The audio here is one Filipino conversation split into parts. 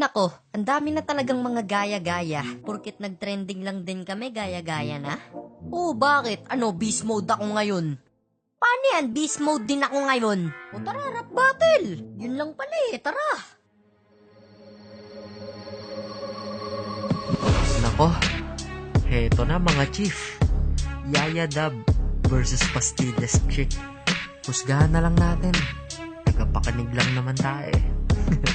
nako, ang dami na talagang mga gaya-gaya. Porkit nag-trending lang din kami, gaya-gaya na. Oh, bakit? Ano, beast mode ako ngayon? Paano yan? Beast mode din ako ngayon. O tara, rap battle. Yun lang pala eh, tara. Nako, heto na mga chief. Yaya Dab versus Pastillas Chick. Husgahan na lang natin. Tagapakinig lang naman tayo eh.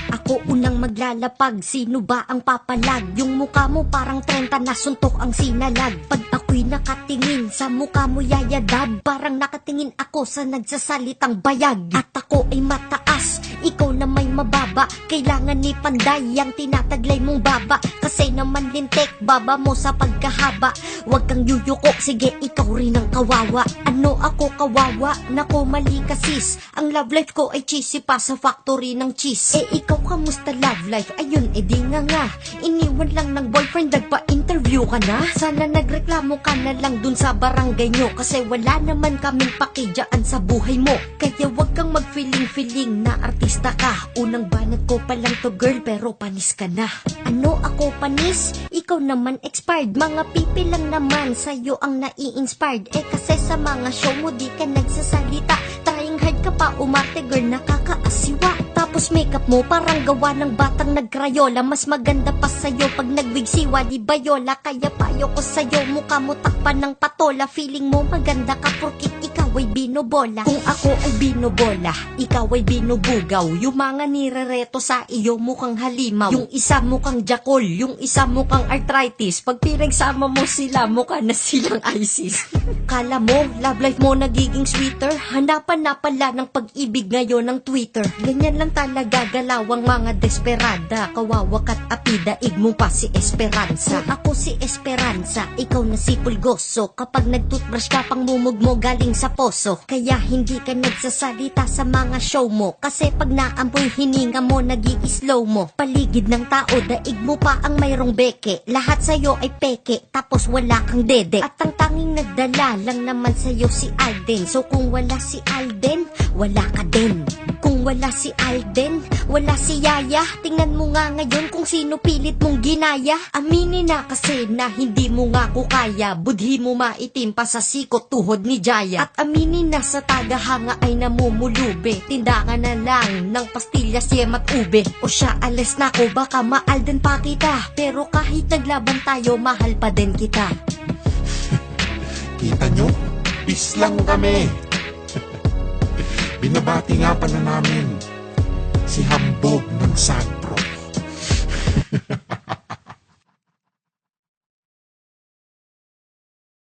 Ako unang maglalapag, sino ba ang papalag? Yung mukha mo parang 30 na suntok ang sinalag. Pag ako'y nakatingin sa mukha mo yayadab, parang nakatingin ako sa nagsasalitang bayag. At ako ay mataas, ikaw na may mababa. Kailangan ni Panday ang tinataglay mong baba. Kasi naman lintik, baba mo sa pagkahaba. Huwag kang yuyuko, sige ikaw rin ang kawawa. Ano ako kawawa? Nako mali ka sis. Ang love life ko ay cheesy pa sa factory ng cheese. Ikaw kamusta love life? Ayun, di nga. Iniwan lang ng boyfriend, nagpa-interview ka na? Sana nagreklamo ka na lang dun sa barangay nyo. Kasi wala naman kaming pakidyaan sa buhay mo. Kaya wag kang mag-feeling na artista ka. Unang banat ko pa lang to girl, pero panis ka na. Ano ako panis? Ikaw naman expired. Mga pipi lang naman sa'yo ang nai-inspired. Kasi sa mga show mo di ka nagsasalita. Trying hard ka pa umarte girl, nakakaasiwa. Tapos makeup mo parang gawa ng batang nagkrayola. Mas maganda pa sa'yo pag nagwigsiwa di bayola. Kaya payo ko sa'yo, mukha mo takpan ng patola. Feeling mo maganda ka porkit ikaw ay binobola. Kung ako ay binobola, ikaw ay binubugaw. Yung mga nirereto sa iyo mukhang halimaw. Yung isa mukhang jakol, yung isa mukhang arthritis. Pag pinagsama mo sila, mukha na silang ISIS. Kala mo, love life mo nagiging sweeter. Hanapan na pala ng pag-ibig ngayon ng Twitter. Ganyan lang talaga galawang mga desperada. Kawawa ka't apidaig mo pa si Esperanza. Kung ako si Esperanza, ikaw na si Pulgoso. Kapag nag-toothbrush ka pang mumog mo galing sa poso. Kaya hindi ka nagsasalita sa mga show mo. Kasi pag naampoy hininga mo nag-i-slow mo. Paligid ng tao, daig mo pa ang mayroong beke. Lahat sa'yo ay peke, tapos wala kang dede. At ang tanging nagdala lang naman sa'yo si Alden. So kung wala si Alden, wala ka din. Kung wala si Alden, wala si Yaya. Tingnan mo nga ngayon kung sino pilit mong ginaya. Aminin na kasi na hindi mo nga ko kaya. Budhi mo maitim pa sa sikot tuhod ni Jaya. At aminin na sa tagahanga ay namumulube. Tindakan na lang ng pastillas, yem at ube. O siya alis na ko, baka ma-Alden pa kita. Pero kahit naglaban tayo, mahal pa din kita. Kita nyo? Peace lang kami. Binabati nga pala namin si Hambog ng Saga.